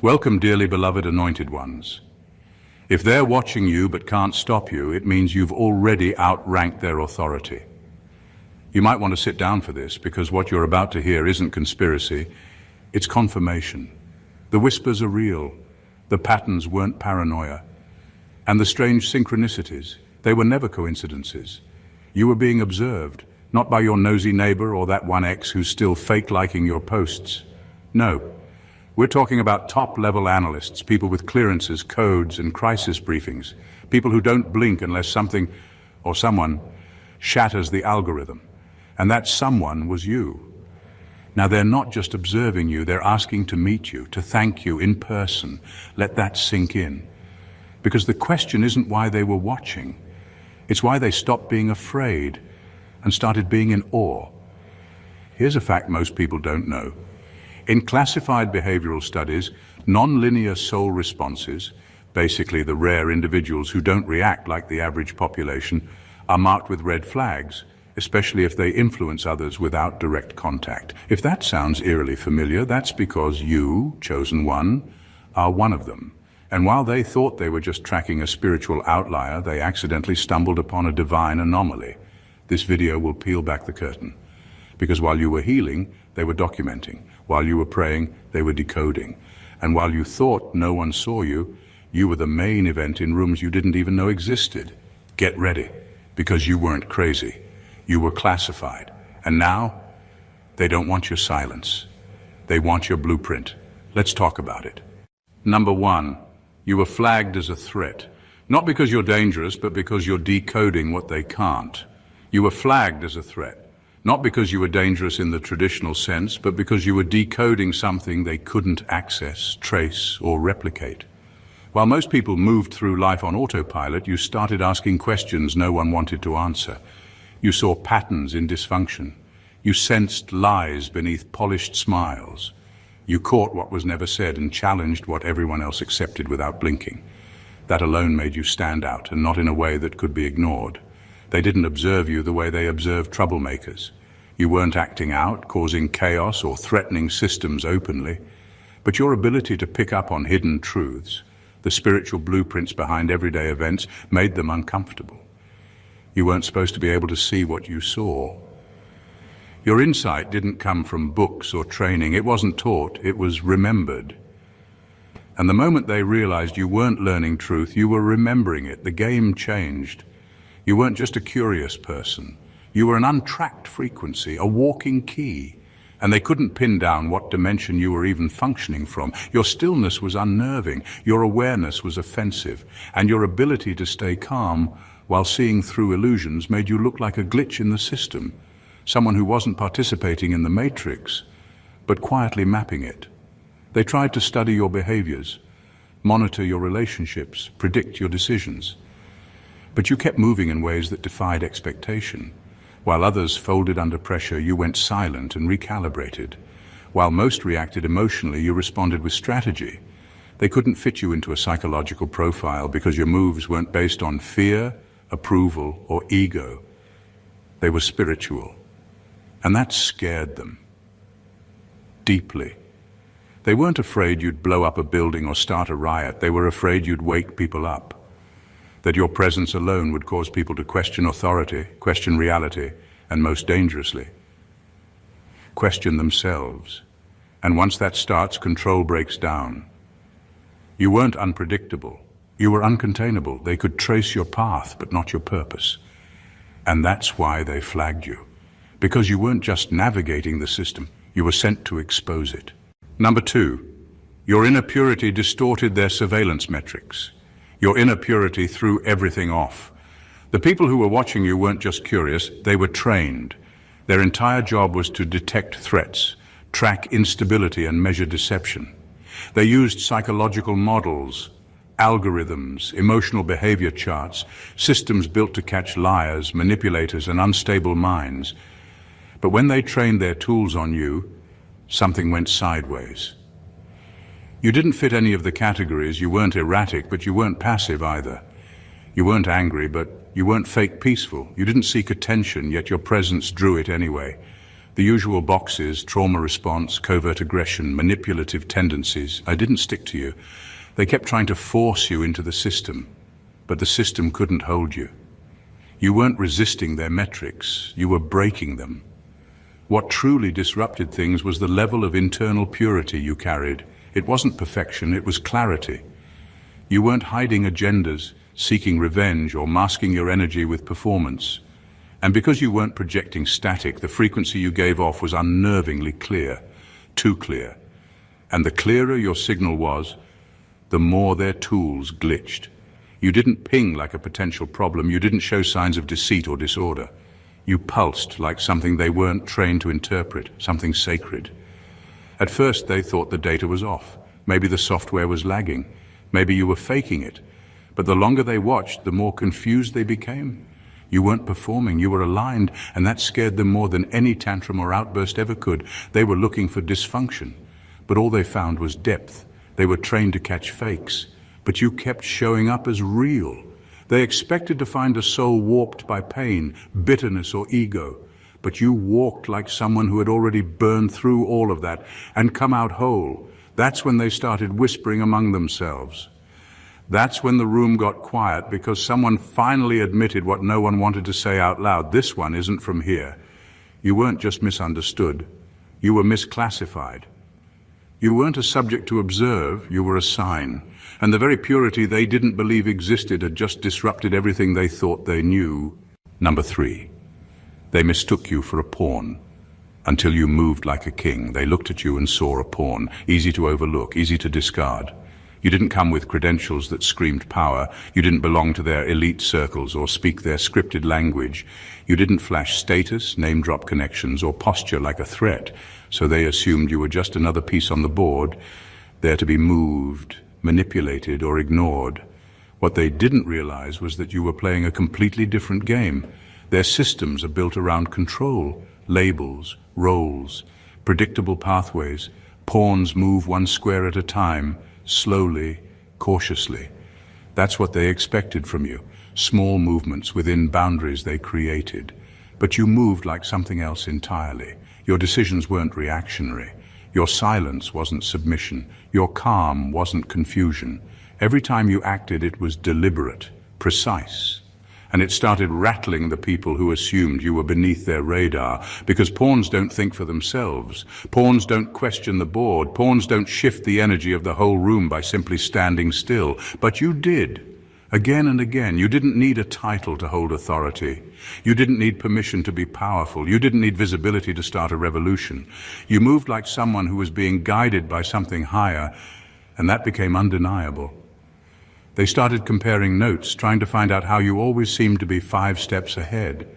Welcome, dearly beloved anointed ones. If they're watching you but can't stop you, it means you've already outranked their authority. You might want to sit down for this, because what you're about to hear isn't conspiracy, it's confirmation. The whispers are real, the patterns weren't paranoia, and the strange synchronicities, they were never coincidences. You were being observed, not by your nosy neighbor or that one ex who's still fake-liking your posts. No, we're talking about top-level analysts, people with clearances, codes, and crisis briefings, people who don't blink unless something or someone shatters the algorithm. And that someone was you. Now, they're not just observing you, they're asking to meet you, to thank you in person. Let that sink in. Because the question isn't why they were watching, it's why they stopped being afraid and started being in awe. Here's a fact most people don't know. In classified behavioral studies, non-linear soul responses, basically the rare individuals who don't react like the average population, are marked with red flags, especially if they influence others without direct contact. If that sounds eerily familiar, that's because you, chosen one, are one of them. And while they thought they were just tracking a spiritual outlier, they accidentally stumbled upon a divine anomaly. This video will peel back the curtain. Because while you were healing, they were documenting. While you were praying, they were decoding. And while you thought no one saw you, you were the main event in rooms you didn't even know existed. Get ready, because you weren't crazy. You were classified. And now, they don't want your silence. They want your blueprint. Let's talk about it. Number one, you were flagged as a threat. Not because you're dangerous, but because you're decoding what they can't. You were flagged as a threat. Not because you were dangerous in the traditional sense, but because you were decoding something they couldn't access, trace, or replicate. While most people moved through life on autopilot, you started asking questions no one wanted to answer. You saw patterns in dysfunction. You sensed lies beneath polished smiles. You caught what was never said and challenged what everyone else accepted without blinking. That alone made you stand out, and not in a way that could be ignored. They didn't observe you the way they observed troublemakers. You weren't acting out, causing chaos, or threatening systems openly. But your ability to pick up on hidden truths, the spiritual blueprints behind everyday events, made them uncomfortable. You weren't supposed to be able to see what you saw. Your insight didn't come from books or training. It wasn't taught, it was remembered. And the moment they realized you weren't learning truth, you were remembering it. The game changed. You weren't just a curious person. You were an untracked frequency, a walking key. And they couldn't pin down what dimension you were even functioning from. Your stillness was unnerving, your awareness was offensive, and your ability to stay calm while seeing through illusions made you look like a glitch in the system. Someone who wasn't participating in the matrix, but quietly mapping it. They tried to study your behaviors, monitor your relationships, predict your decisions. But you kept moving in ways that defied expectation. While others folded under pressure, you went silent and recalibrated. While most reacted emotionally, you responded with strategy. They couldn't fit you into a psychological profile because your moves weren't based on fear, approval, or ego. They were spiritual. And that scared them. Deeply. They weren't afraid you'd blow up a building or start a riot. They were afraid you'd wake people up. That your presence alone would cause people to question authority, question reality, and most dangerously, question themselves. And once that starts, control breaks down. You weren't unpredictable. You were uncontainable. They could trace your path, but not your purpose. And that's why they flagged you. Because you weren't just navigating the system, you were sent to expose it. Number two, your inner purity distorted their surveillance metrics. Your inner purity threw everything off. The people who were watching you weren't just curious, they were trained. Their entire job was to detect threats, track instability, and measure deception. They used psychological models, algorithms, emotional behavior charts, systems built to catch liars, manipulators, and unstable minds. But when they trained their tools on you, something went sideways. You didn't fit any of the categories. You weren't erratic, but you weren't passive either. You weren't angry, but you weren't fake peaceful. You didn't seek attention, yet your presence drew it anyway. The usual boxes, trauma response, covert aggression, manipulative tendencies, I didn't stick to you. They kept trying to force you into the system, but the system couldn't hold you. You weren't resisting their metrics, you were breaking them. What truly disrupted things was the level of internal purity you carried. It wasn't perfection, it was clarity. You weren't hiding agendas, seeking revenge, or masking your energy with performance. And because you weren't projecting static, the frequency you gave off was unnervingly clear, too clear. And the clearer your signal was, the more their tools glitched. You didn't ping like a potential problem, you didn't show signs of deceit or disorder. You pulsed like something they weren't trained to interpret, something sacred. At first they thought the data was off. Maybe the software was lagging. Maybe you were faking it. But the longer they watched, the more confused they became. You weren't performing, you were aligned, and that scared them more than any tantrum or outburst ever could. They were looking for dysfunction, but all they found was depth. They were trained to catch fakes, but you kept showing up as real. They expected to find a soul warped by pain, bitterness, or ego, but you walked like someone who had already burned through all of that and come out whole. That's when they started whispering among themselves. That's when the room got quiet, because someone finally admitted what no one wanted to say out loud. This one isn't from here. You weren't just misunderstood. You were misclassified. You weren't a subject to observe, you were a sign. And the very purity they didn't believe existed had just disrupted everything they thought they knew. Number 3, they mistook you for a pawn. Until you moved like a king, they looked at you and saw a pawn, easy to overlook, easy to discard. You didn't come with credentials that screamed power. You didn't belong to their elite circles or speak their scripted language. You didn't flash status, name-drop connections, or posture like a threat. So they assumed you were just another piece on the board, there to be moved, manipulated, or ignored. What they didn't realize was that you were playing a completely different game. Their systems are built around control, labels, roles, predictable pathways. Pawns move one square at a time, slowly, cautiously. That's what they expected from you, small movements within boundaries they created. But you moved like something else entirely. Your decisions weren't reactionary. Your silence wasn't submission. Your calm wasn't confusion. Every time you acted, it was deliberate, precise. And it started rattling the people who assumed you were beneath their radar, because pawns don't think for themselves. Pawns don't question the board. Pawns don't shift the energy of the whole room by simply standing still. But you did. Again and again. You didn't need a title to hold authority. You didn't need permission to be powerful. You didn't need visibility to start a revolution. You moved like someone who was being guided by something higher, and that became undeniable. They started comparing notes, trying to find out how you always seemed to be 5 steps ahead.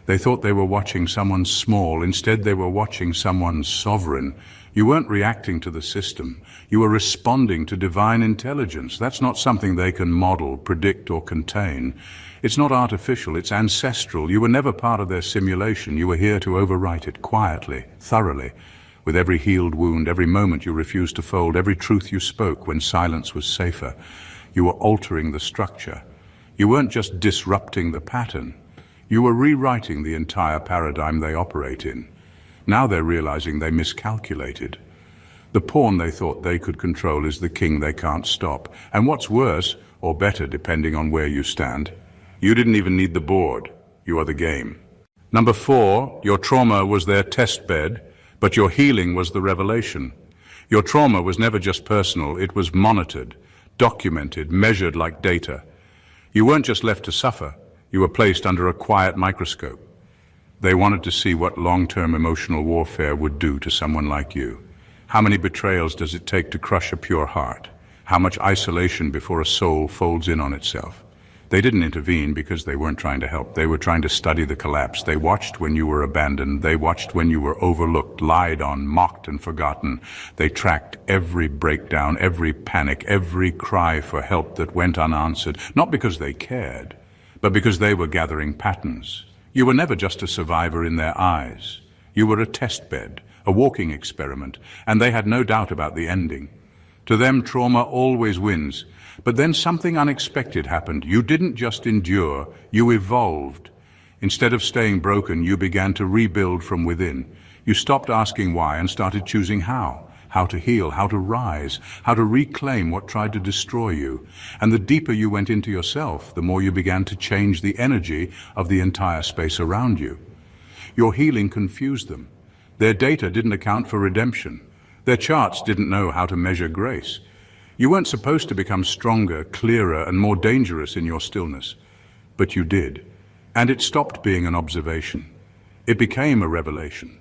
They thought they were watching someone small. Instead, they were watching someone sovereign. You weren't reacting to the system. You were responding to divine intelligence. That's not something they can model, predict, or contain. It's not artificial, it's ancestral. You were never part of their simulation. You were here to overwrite it quietly, thoroughly. With every healed wound, every moment you refused to fold, every truth you spoke when silence was safer. You were altering the structure. You weren't just disrupting the pattern. You were rewriting the entire paradigm they operate in. Now they're realizing they miscalculated. The pawn they thought they could control is the king they can't stop. And what's worse, or better depending on where you stand, you didn't even need the board. You are the game. Number 4, your trauma was their test bed, but your healing was the revelation. Your trauma was never just personal, it was monitored, documented, measured like data. You weren't just left to suffer, you were placed under a quiet microscope. They wanted to see what long-term emotional warfare would do to someone like you. How many betrayals does it take to crush a pure heart? How much isolation before a soul folds in on itself? They didn't intervene because they weren't trying to help. They were trying to study the collapse. They watched when you were abandoned. They watched when you were overlooked, lied on, mocked, and forgotten. They tracked every breakdown, every panic, every cry for help that went unanswered, not because they cared, but because they were gathering patterns. You were never just a survivor in their eyes. You were a test bed, a walking experiment, and they had no doubt about the ending. To them, trauma always wins. But then something unexpected happened. You didn't just endure, you evolved. Instead of staying broken, you began to rebuild from within. You stopped asking why and started choosing how to heal, how to rise, how to reclaim what tried to destroy you. And the deeper you went into yourself, the more you began to change the energy of the entire space around you. Your healing confused them. Their data didn't account for redemption. Their charts didn't know how to measure grace. You weren't supposed to become stronger, clearer, and more dangerous in your stillness. But you did. And it stopped being an observation. It became a revelation.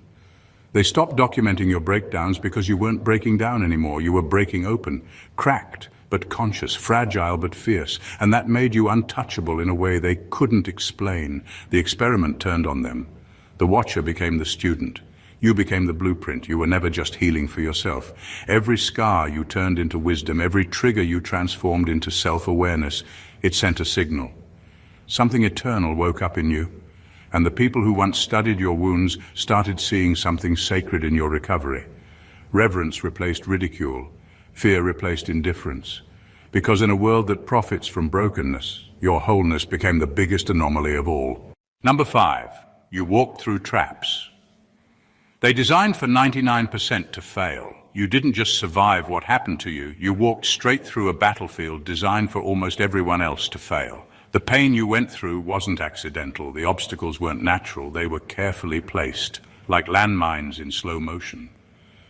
They stopped documenting your breakdowns because you weren't breaking down anymore. You were breaking open, cracked but conscious, fragile but fierce, and that made you untouchable in a way they couldn't explain. The experiment turned on them. The watcher became the student. You became the blueprint. You were never just healing for yourself. Every scar you turned into wisdom, every trigger you transformed into self-awareness. It sent a signal. Something eternal woke up in you. And the people who once studied your wounds started seeing something sacred in your recovery. Reverence replaced ridicule. Fear replaced indifference. Because in a world that profits from brokenness, your wholeness became the biggest anomaly of all. Number 5, you walked through traps. They designed for 99% to fail. You didn't just survive what happened to you, you walked straight through a battlefield designed for almost everyone else to fail. The pain you went through wasn't accidental. The obstacles weren't natural. They were carefully placed, like landmines in slow motion.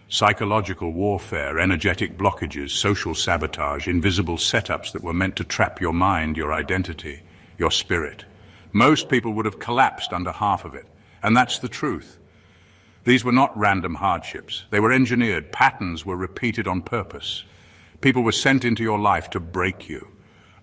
Psychological warfare, energetic blockages, social sabotage, invisible setups that were meant to trap your mind, your identity, your spirit. Most people would have collapsed under half of it, and that's the truth. These were not random hardships. They were engineered. Patterns were repeated on purpose. People were sent into your life to break you.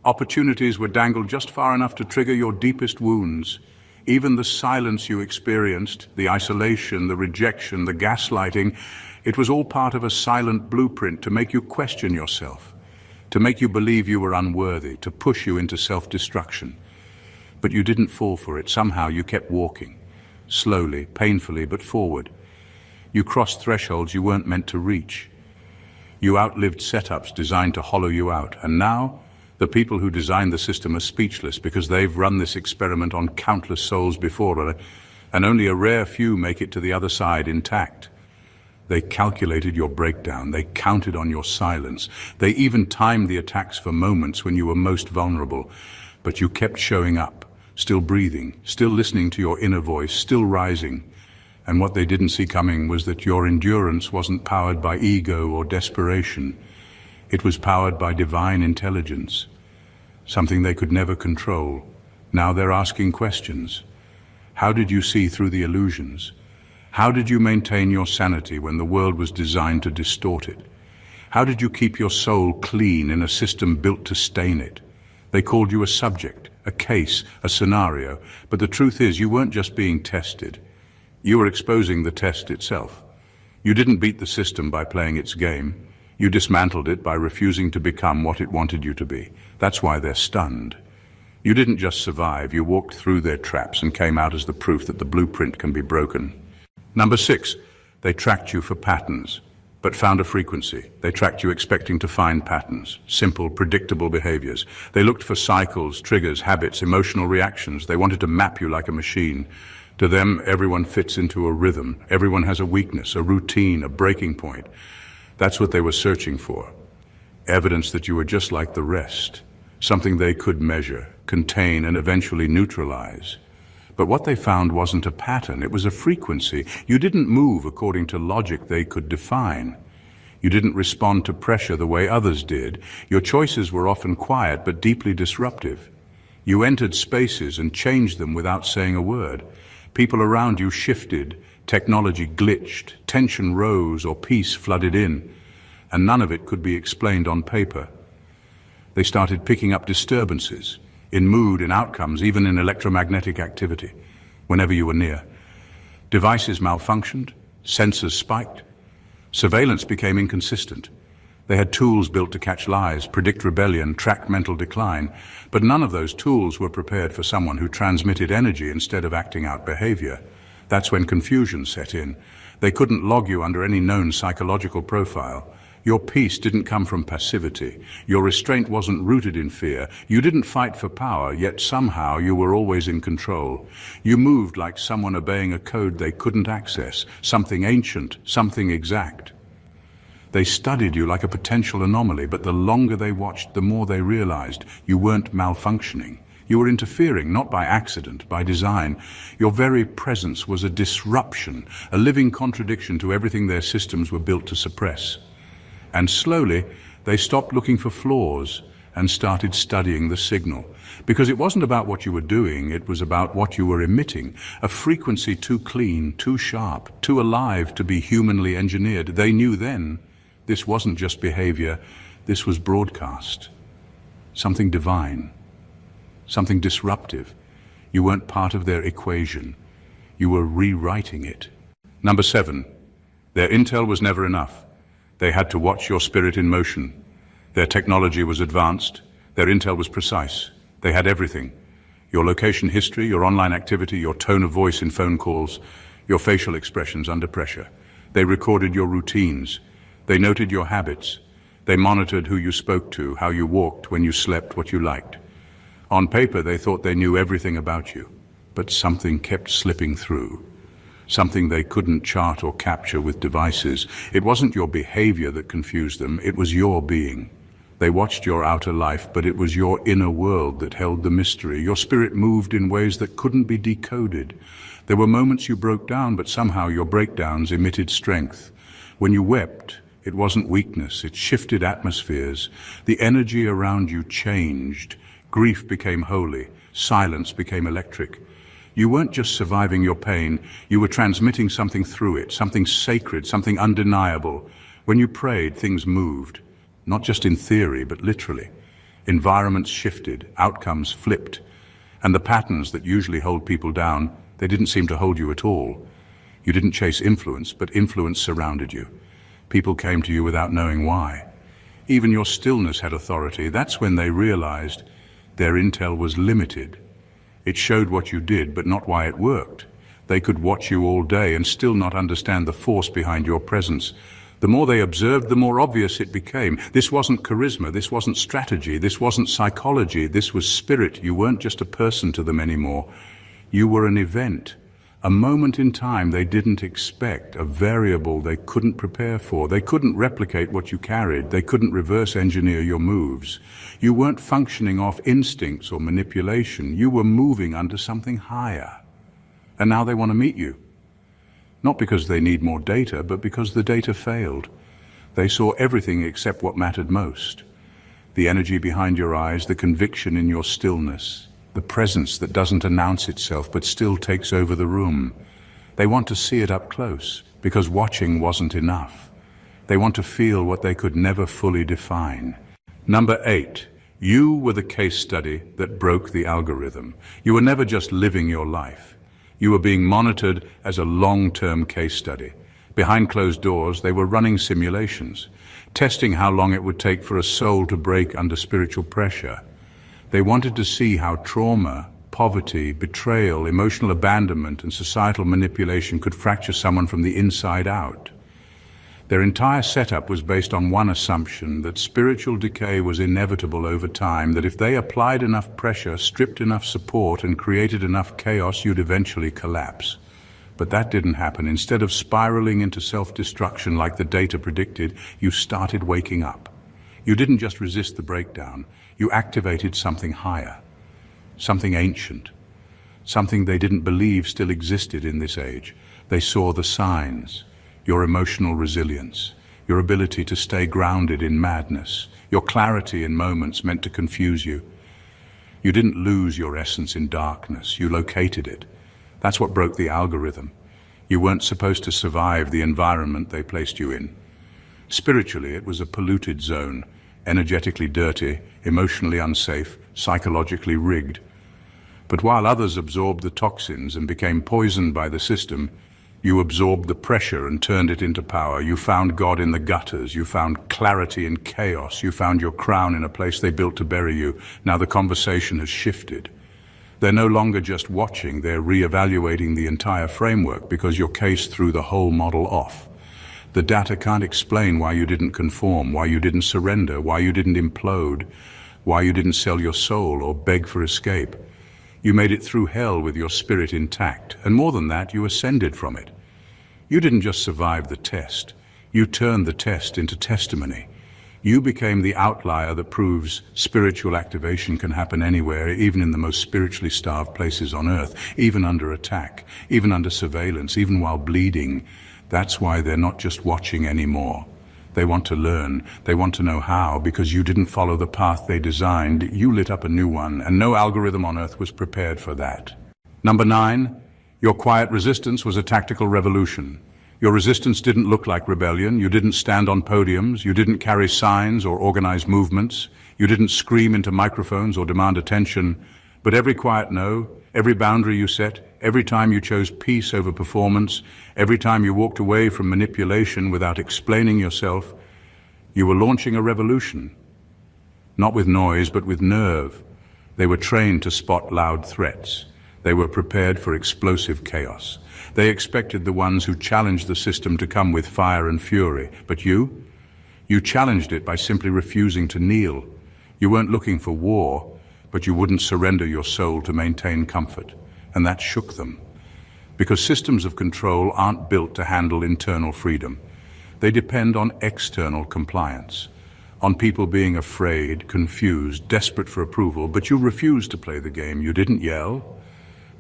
Opportunities were dangled just far enough to trigger your deepest wounds. Even the silence you experienced, the isolation, the rejection, the gaslighting, it was all part of a silent blueprint to make you question yourself, to make you believe you were unworthy, to push you into self-destruction. But you didn't fall for it. Somehow you kept walking, slowly, painfully, but forward. You crossed thresholds you weren't meant to reach. You outlived setups designed to hollow you out, and now the people who designed the system are speechless because they've run this experiment on countless souls before, and only a rare few make it to the other side intact. They calculated your breakdown. They counted on your silence. They even timed the attacks for moments when you were most vulnerable. But you kept showing up, still breathing, still listening to your inner voice, still rising. And what they didn't see coming was that your endurance wasn't powered by ego or desperation. It was powered by divine intelligence, something they could never control. Now they're asking questions. How did you see through the illusions? How did you maintain your sanity when the world was designed to distort it? How did you keep your soul clean in a system built to stain it? They called you a subject, a case, a scenario, but the truth is you weren't just being tested. You were exposing the test itself. You didn't beat the system by playing its game. You dismantled it by refusing to become what it wanted you to be. That's why they're stunned. You didn't just survive, you walked through their traps and came out as the proof that the blueprint can be broken. Number 6, they tracked you for patterns, but found a frequency. They tracked you expecting to find patterns, simple, predictable behaviors. They looked for cycles, triggers, habits, emotional reactions. They wanted to map you like a machine. To them, everyone fits into a rhythm. Everyone has a weakness, a routine, a breaking point. That's what they were searching for. Evidence that you were just like the rest. Something they could measure, contain, and eventually neutralize. But what they found wasn't a pattern, it was a frequency. You didn't move according to logic they could define. You didn't respond to pressure the way others did. Your choices were often quiet but deeply disruptive. You entered spaces and changed them without saying a word. People around you shifted, technology glitched, tension rose or peace flooded in, and none of it could be explained on paper. They started picking up disturbances, in mood, in outcomes, even in electromagnetic activity, whenever you were near. Devices malfunctioned, sensors spiked, surveillance became inconsistent. They had tools built to catch lies, predict rebellion, track mental decline, but none of those tools were prepared for someone who transmitted energy instead of acting out behavior. That's when confusion set in. They couldn't log you under any known psychological profile. Your peace didn't come from passivity. Your restraint wasn't rooted in fear. You didn't fight for power, yet somehow you were always in control. You moved like someone obeying a code they couldn't access, something ancient, something exact. They studied you like a potential anomaly, but the longer they watched, the more they realized you weren't malfunctioning. You were interfering, not by accident, by design. Your very presence was a disruption, a living contradiction to everything their systems were built to suppress. And slowly, they stopped looking for flaws and started studying the signal. Because it wasn't about what you were doing, it was about what you were emitting. A frequency too clean, too sharp, too alive to be humanly engineered. They knew then this wasn't just behavior, this was broadcast. Something divine, something disruptive. You weren't part of their equation. You were rewriting it. Number 7, their intel was never enough. They had to watch your spirit in motion. Their technology was advanced. Their intel was precise. They had everything. Your location history, your online activity, your tone of voice in phone calls, your facial expressions under pressure. They recorded your routines. They noted your habits. They monitored who you spoke to, how you walked, when you slept, what you liked. On paper, they thought they knew everything about you, but something kept slipping through. Something they couldn't chart or capture with devices. It wasn't your behavior that confused them, it was your being. They watched your outer life, but it was your inner world that held the mystery. Your spirit moved in ways that couldn't be decoded. There were moments you broke down, but somehow your breakdowns emitted strength. When you wept, it wasn't weakness, it shifted atmospheres. The energy around you changed. Grief became holy, silence became electric. You weren't just surviving your pain, you were transmitting something through it, something sacred, something undeniable. When you prayed, things moved, not just in theory, but literally. Environments shifted, outcomes flipped, and the patterns that usually hold people down, they didn't seem to hold you at all. You didn't chase influence, but influence surrounded you. People came to you without knowing why. Even your stillness had authority. That's when they realized their intel was limited. It showed what you did, but not why it worked. They could watch you all day and still not understand the force behind your presence. The more they observed, the more obvious it became. This wasn't charisma, this wasn't strategy, this wasn't psychology, this was spirit. You weren't just a person to them anymore. You were an event, a moment in time they didn't expect, a variable they couldn't prepare for. They couldn't replicate what you carried. They couldn't reverse engineer your moves. You weren't functioning off instincts or manipulation. You were moving under something higher. And now they want to meet you. Not because they need more data, but because the data failed. They saw everything except what mattered most. The energy behind your eyes, the conviction in your stillness, the presence that doesn't announce itself but still takes over the room. They want to see it up close, because watching wasn't enough. They want to feel what they could never fully define. Number 8, you were the case study that broke the algorithm. You were never just living your life. You were being monitored as a long-term case study. Behind closed doors, they were running simulations, testing how long it would take for a soul to break under spiritual pressure. They wanted to see how trauma, poverty, betrayal, emotional abandonment, and societal manipulation could fracture someone from the inside out. Their entire setup was based on one assumption, that spiritual decay was inevitable over time, that if they applied enough pressure, stripped enough support, and created enough chaos, you'd eventually collapse. But that didn't happen. Instead of spiraling into self-destruction like the data predicted, you started waking up. You didn't just resist the breakdown. You activated something higher, something ancient, something they didn't believe still existed in this age. They saw the signs, your emotional resilience, your ability to stay grounded in madness, your clarity in moments meant to confuse you. You didn't lose your essence in darkness, you located it. That's what broke the algorithm. You weren't supposed to survive the environment they placed you in. Spiritually, it was a polluted zone, energetically dirty, emotionally unsafe, psychologically rigged. But while others absorbed the toxins and became poisoned by the system, you absorbed the pressure and turned it into power. You found God in the gutters. You found clarity in chaos. You found your crown in a place they built to bury you. Now the conversation has shifted. They're no longer just watching, they're re-evaluating the entire framework because your case threw the whole model off. The data can't explain why you didn't conform, why you didn't surrender, why you didn't implode, why you didn't sell your soul or beg for escape. You made it through hell with your spirit intact, and more than that, you ascended from it. You didn't just survive the test, you turned the test into testimony. You became the outlier that proves spiritual activation can happen anywhere, even in the most spiritually starved places on earth, even under attack, even under surveillance, even while bleeding. That's why they're not just watching anymore. They want to learn, they want to know how, because you didn't follow the path they designed, you lit up a new one, and no algorithm on earth was prepared for that. Number 9, your quiet resistance was a tactical revolution. Your resistance didn't look like rebellion, you didn't stand on podiums, you didn't carry signs or organize movements, you didn't scream into microphones or demand attention, but every quiet no, every boundary you set, every time you chose peace over performance, every time you walked away from manipulation without explaining yourself, you were launching a revolution. Not with noise, but with nerve. They were trained to spot loud threats. They were prepared for explosive chaos. They expected the ones who challenged the system to come with fire and fury. But you challenged it by simply refusing to kneel. You weren't looking for war, but you wouldn't surrender your soul to maintain comfort. And that shook them. Because systems of control aren't built to handle internal freedom. They depend on external compliance, on people being afraid, confused, desperate for approval, but you refused to play the game. You didn't yell,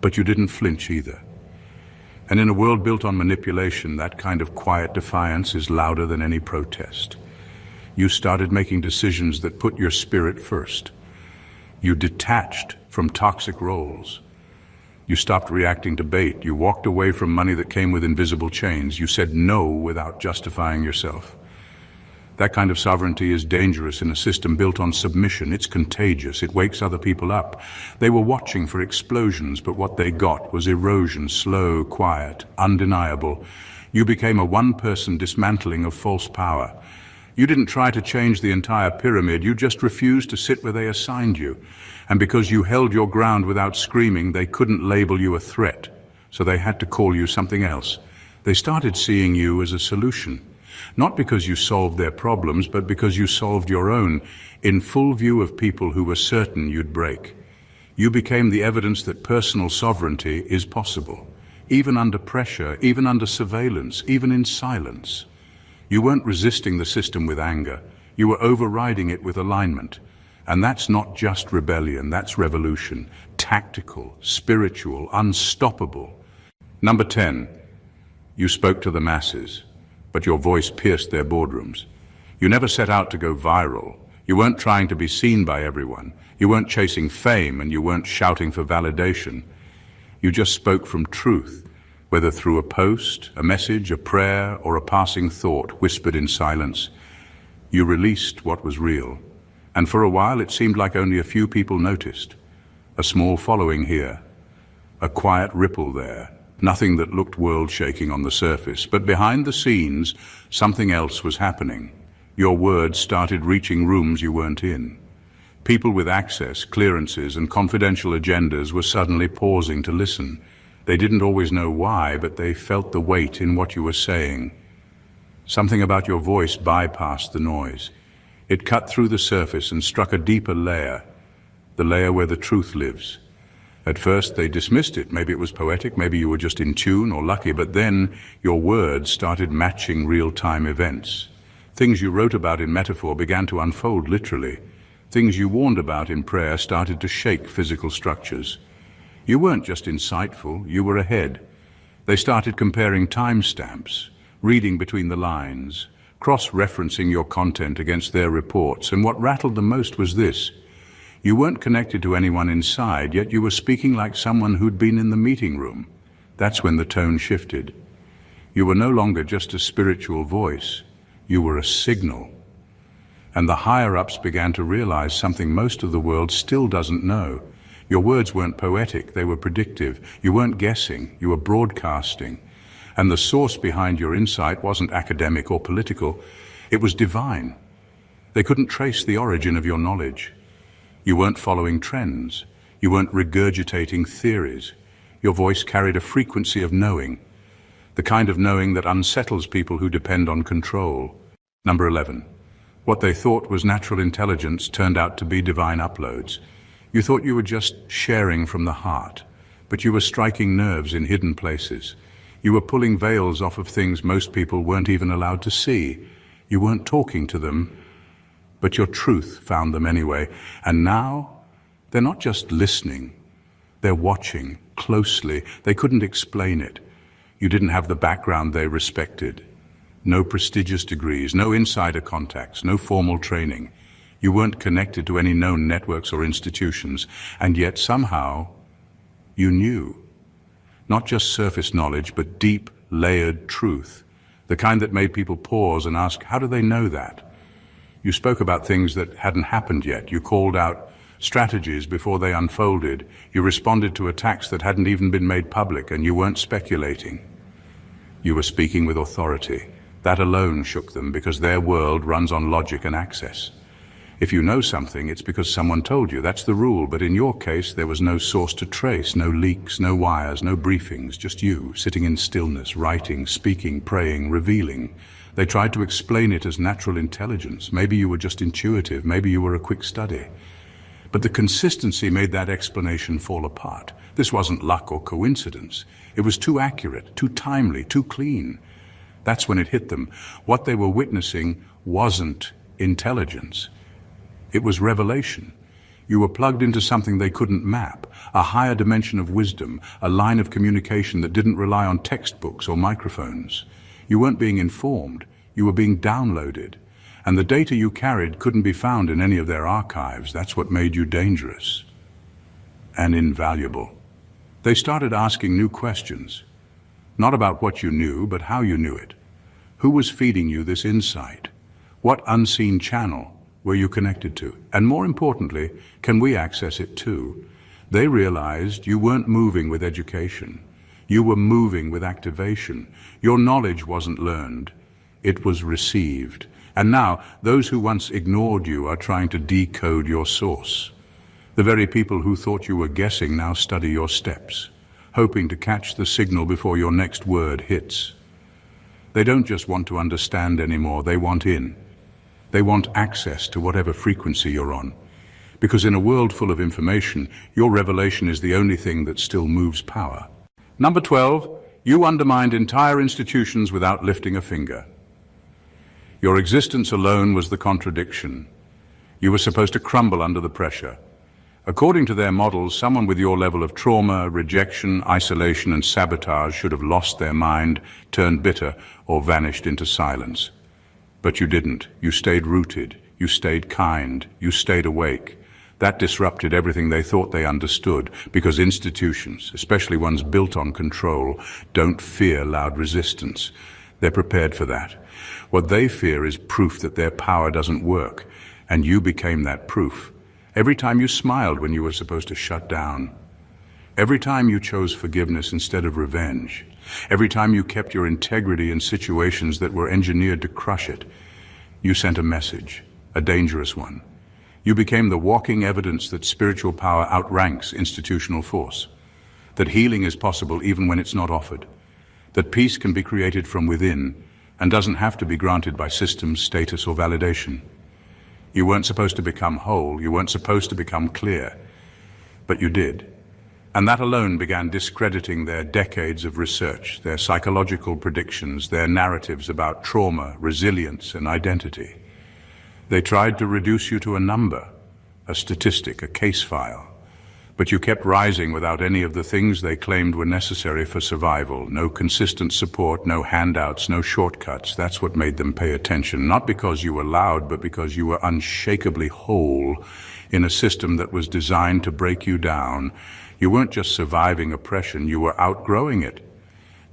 but you didn't flinch either. And in a world built on manipulation, that kind of quiet defiance is louder than any protest. You started making decisions that put your spirit first. You detached from toxic roles. You stopped reacting to bait. You walked away from money that came with invisible chains. You said no without justifying yourself. That kind of sovereignty is dangerous in a system built on submission. It's contagious. It wakes other people up. They were watching for explosions, but what they got was erosion, slow, quiet, undeniable. You became a one-person dismantling of false power. You didn't try to change the entire pyramid. You just refused to sit where they assigned you. And because you held your ground without screaming, they couldn't label you a threat. So they had to call you something else. They started seeing you as a solution. Not because you solved their problems, but because you solved your own, in full view of people who were certain you'd break. You became the evidence that personal sovereignty is possible, even under pressure, even under surveillance, even in silence. You weren't resisting the system with anger. You were overriding it with alignment. And that's not just rebellion, that's revolution. Tactical, spiritual, unstoppable. Number 10, you spoke to the masses, but your voice pierced their boardrooms. You never set out to go viral. You weren't trying to be seen by everyone. You weren't chasing fame, and you weren't shouting for validation. You just spoke from truth, whether through a post, a message, a prayer, or a passing thought whispered in silence. You released what was real. And for a while it seemed like only a few people noticed. A small following here, a quiet ripple there. Nothing that looked world-shaking on the surface, but behind the scenes, something else was happening. Your words started reaching rooms you weren't in. People with access, clearances, and confidential agendas were suddenly pausing to listen. They didn't always know why, but they felt the weight in what you were saying. Something about your voice bypassed the noise. It cut through the surface and struck a deeper layer, the layer where the truth lives. At first they dismissed it. Maybe it was poetic, maybe you were just in tune or lucky, but then your words started matching real-time events. Things you wrote about in metaphor began to unfold literally. Things you warned about in prayer started to shake physical structures. You weren't just insightful, you were ahead. They started comparing timestamps, reading between the lines, cross-referencing your content against their reports, and what rattled the most was this. You weren't connected to anyone inside, yet you were speaking like someone who'd been in the meeting room. That's when the tone shifted. You were no longer just a spiritual voice. You were a signal. And the higher-ups began to realize something most of the world still doesn't know. Your words weren't poetic, they were predictive. You weren't guessing, you were broadcasting. And the source behind your insight wasn't academic or political, it was divine. They couldn't trace the origin of your knowledge. You weren't following trends. You weren't regurgitating theories. Your voice carried a frequency of knowing. the kind of knowing that unsettles people who depend on control. Number 11. What they thought was natural intelligence turned out to be divine uploads. You thought you were just sharing from the heart, but you were striking nerves in hidden places. You were pulling veils off of things most people weren't even allowed to see. You weren't talking to them, but your truth found them anyway. And now, they're not just listening, they're watching closely. They couldn't explain it. You didn't have the background they respected. No prestigious degrees, no insider contacts, no formal training. You weren't connected to any known networks or institutions, and yet somehow you knew. Not just surface knowledge, but deep, layered truth. The kind that made people pause and ask, how do they know that? You spoke about things that hadn't happened yet. You called out strategies before they unfolded. You responded to attacks that hadn't even been made public, and you weren't speculating. You were speaking with authority. That alone shook them, because their world runs on logic and access. If you know something, it's because someone told you. That's the rule. But in your case, there was no source to trace, no leaks, no wires, no briefings, just you, sitting in stillness, writing, speaking, praying, revealing. They tried to explain it as natural intelligence. Maybe you were just intuitive. Maybe you were a quick study. But the consistency made that explanation fall apart. This wasn't luck or coincidence. It was too accurate, too timely, too clean. That's when it hit them. What they were witnessing wasn't intelligence. It was revelation. You were plugged into something they couldn't map, a higher dimension of wisdom, a line of communication that didn't rely on textbooks or microphones. You weren't being informed, you were being downloaded. And the data you carried couldn't be found in any of their archives. That's what made you dangerous and invaluable. They started asking new questions. Not about what you knew, but how you knew it. Who was feeding you this insight? What unseen channel were you connected to? And more importantly, can we access it too? They realized you weren't moving with education. You were moving with activation. Your knowledge wasn't learned. It was received. And now, those who once ignored you are trying to decode your source. The very people who thought you were guessing now study your steps, hoping to catch the signal before your next word hits. They don't just want to understand anymore, they want in. They want access to whatever frequency you're on. Because in a world full of information, your revelation is the only thing that still moves power. Number 12, you undermined entire institutions without lifting a finger. Your existence alone was the contradiction. You were supposed to crumble under the pressure. According to their models, someone with your level of trauma, rejection, isolation, and sabotage should have lost their mind, turned bitter, or vanished into silence. But you didn't. You stayed rooted. You stayed kind. You stayed awake. That disrupted everything they thought they understood, because institutions, especially ones built on control, don't fear loud resistance. They're prepared for that. What they fear is proof that their power doesn't work, and you became that proof. Every time you smiled when you were supposed to shut down. Every time you chose forgiveness instead of revenge. Every time you kept your integrity in situations that were engineered to crush it. You sent a message, a dangerous one. You became the walking evidence that spiritual power outranks institutional force. That healing is possible even when it's not offered. That peace can be created from within and doesn't have to be granted by systems, status, or validation. You weren't supposed to become whole, you weren't supposed to become clear, but you did. And that alone began discrediting their decades of research, their psychological predictions, their narratives about trauma, resilience, and identity. They tried to reduce you to a number, a statistic, a case file. But you kept rising without any of the things they claimed were necessary for survival. No consistent support, no handouts, no shortcuts. That's what made them pay attention. Not because you were loud, but because you were unshakably whole in a system that was designed to break you down. You weren't just surviving oppression, you were outgrowing it.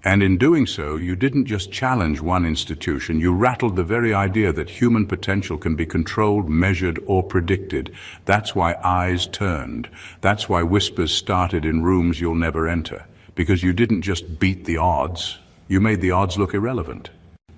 And in doing so, you didn't just challenge one institution, you rattled the very idea that human potential can be controlled, measured, or predicted. That's why eyes turned. That's why whispers started in rooms you'll never enter. Because you didn't just beat the odds, you made the odds look irrelevant.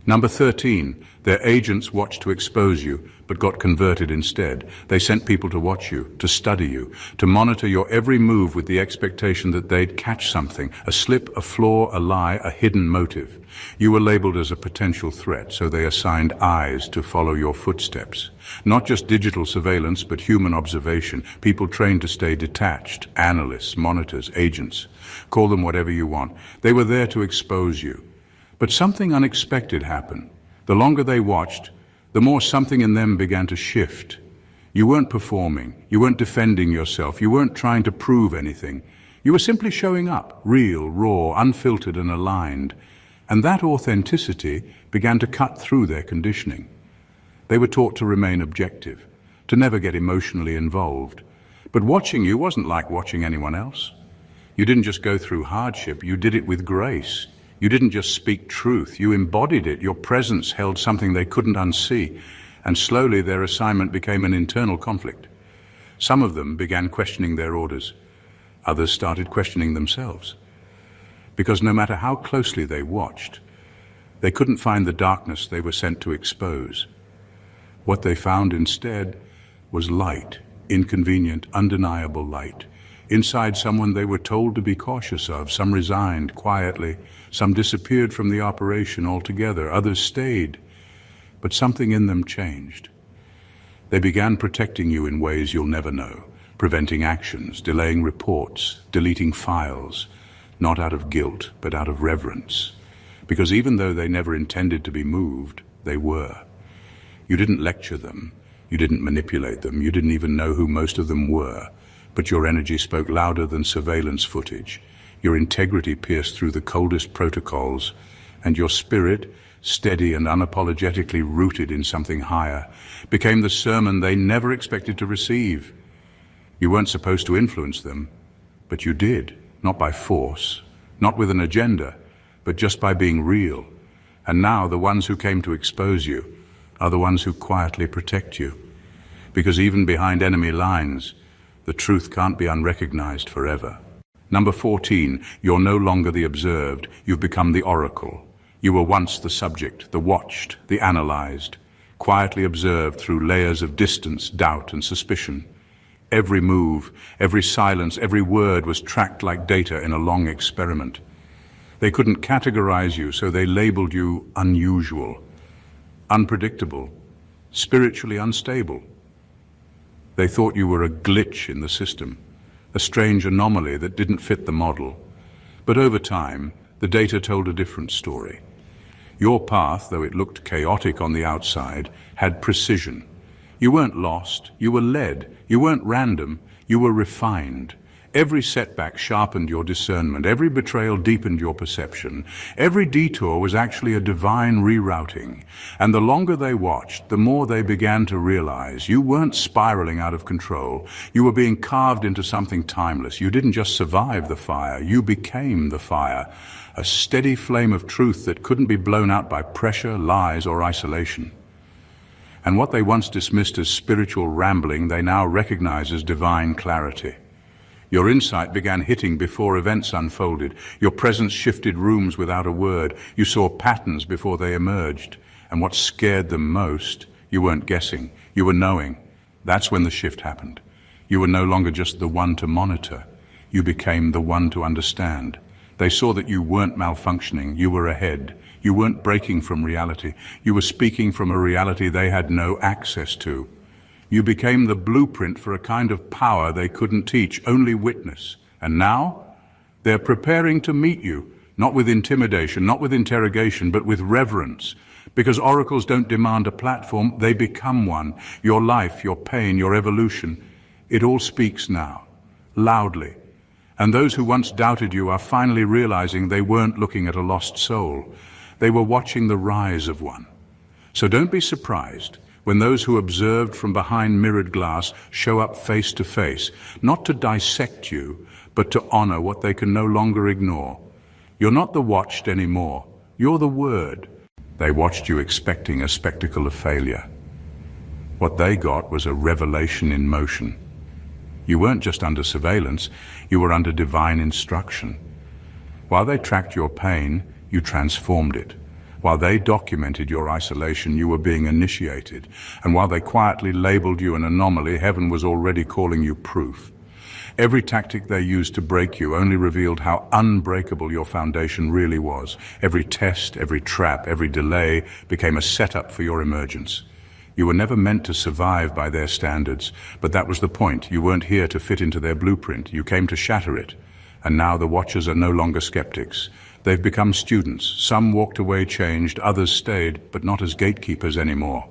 Number 13, their agents watched to expose you, but got converted instead. They sent people to watch you, to study you, to monitor your every move with the expectation that they'd catch something, a slip, a flaw, a lie, a hidden motive. You were labeled as a potential threat, so they assigned eyes to follow your footsteps. Not just digital surveillance, but human observation, people trained to stay detached, analysts, monitors, agents. Call them whatever you want. They were there to expose you. But something unexpected happened. The longer they watched, the more something in them began to shift. You weren't performing, you weren't defending yourself, you weren't trying to prove anything. You were simply showing up, real, raw, unfiltered and aligned. And that authenticity began to cut through their conditioning. They were taught to remain objective, to never get emotionally involved. But watching you wasn't like watching anyone else. You didn't just go through hardship, you did it with grace. You didn't just speak truth, you embodied it. Your presence held something they couldn't unsee, and slowly their assignment became an internal conflict. Some of them began questioning their orders. Others started questioning themselves. Because no matter how closely they watched, they couldn't find the darkness they were sent to expose. What they found instead was light, inconvenient, undeniable light. Inside someone they were told to be cautious of. Some resigned quietly, some disappeared from the operation altogether, others stayed. But something in them changed. They began protecting you in ways you'll never know, preventing actions, delaying reports, deleting files, not out of guilt, but out of reverence. Because even though they never intended to be moved, they were. You didn't lecture them, you didn't manipulate them, you didn't even know who most of them were. But your energy spoke louder than surveillance footage. Your integrity pierced through the coldest protocols, and your spirit, steady and unapologetically rooted in something higher, became the sermon they never expected to receive. You weren't supposed to influence them, but you did, not by force, not with an agenda, but just by being real. And now the ones who came to expose you are the ones who quietly protect you. Because even behind enemy lines, the truth can't be unrecognized forever. Number 14, you're no longer the observed, you've become the oracle. You were once the subject, the watched, the analyzed, quietly observed through layers of distance, doubt and suspicion. Every move, every silence, every word was tracked like data in a long experiment. They couldn't categorize you, so they labeled you unusual, unpredictable, spiritually unstable. They thought you were a glitch in the system, a strange anomaly that didn't fit the model. But over time, the data told a different story. Your path, though it looked chaotic on the outside, had precision. You weren't lost, you were led. You weren't random, you were refined. Every setback sharpened your discernment. Every betrayal deepened your perception. Every detour was actually a divine rerouting. And the longer they watched, the more they began to realize you weren't spiraling out of control. You were being carved into something timeless. You didn't just survive the fire, you became the fire. A steady flame of truth that couldn't be blown out by pressure, lies, or isolation. And what they once dismissed as spiritual rambling, they now recognize as divine clarity. Your insight began hitting before events unfolded. Your presence shifted rooms without a word. You saw patterns before they emerged. And what scared them most, you weren't guessing, you were knowing. That's when the shift happened. You were no longer just the one to monitor. You became the one to understand. They saw that you weren't malfunctioning, you were ahead. You weren't breaking from reality. You were speaking from a reality they had no access to. You became the blueprint for a kind of power they couldn't teach, only witness. And now, they're preparing to meet you, not with intimidation, not with interrogation, but with reverence. Because oracles don't demand a platform, they become one. Your life, your pain, your evolution, it all speaks now, loudly. And those who once doubted you are finally realizing they weren't looking at a lost soul. They were watching the rise of one. So don't be surprised when those who observed from behind mirrored glass show up face to face, not to dissect you, but to honor what they can no longer ignore. You're not the watched anymore. You're the word. They watched you expecting a spectacle of failure. What they got was a revelation in motion. You weren't just under surveillance, you were under divine instruction. While they tracked your pain, you transformed it. While they documented your isolation, you were being initiated. And while they quietly labeled you an anomaly, heaven was already calling you proof. Every tactic they used to break you only revealed how unbreakable your foundation really was. Every test, every trap, every delay became a setup for your emergence. You were never meant to survive by their standards, but that was the point. You weren't here to fit into their blueprint. You came to shatter it. And now the watchers are no longer skeptics. They've become students. Some walked away changed, others stayed, but not as gatekeepers anymore,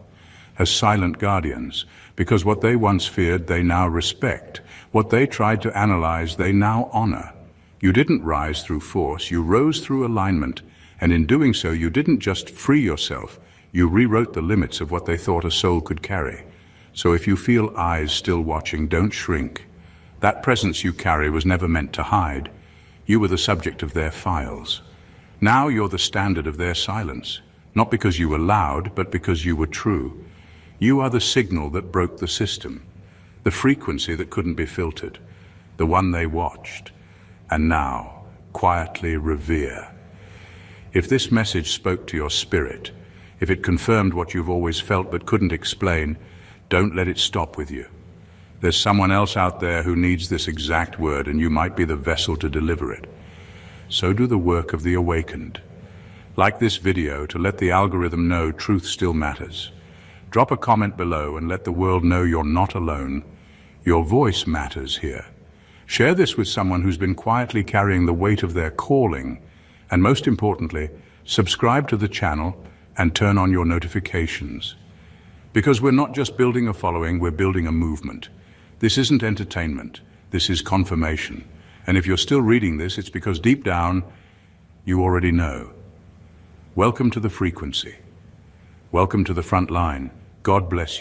as silent guardians, because what they once feared, they now respect. What they tried to analyze, they now honor. You didn't rise through force, you rose through alignment, and in doing so, you didn't just free yourself, you rewrote the limits of what they thought a soul could carry. So if you feel eyes still watching, don't shrink. That presence you carry was never meant to hide. You were the subject of their files. Now you're the standard of their silence, not because you were loud, but because you were true. You are the signal that broke the system, the frequency that couldn't be filtered, the one they watched, and now quietly revere. If this message spoke to your spirit, if it confirmed what you've always felt but couldn't explain, don't let it stop with you. There's someone else out there who needs this exact word, and you might be the vessel to deliver it. So do the work of the awakened. Like this video to let the algorithm know truth still matters. Drop a comment below and let the world know you're not alone. Your voice matters here. Share this with someone who's been quietly carrying the weight of their calling. And most importantly, subscribe to the channel and turn on your notifications. Because we're not just building a following, we're building a movement. This isn't entertainment, this is confirmation. And if you're still reading this, it's because deep down, you already know. Welcome to the frequency. Welcome to the front line. God bless you.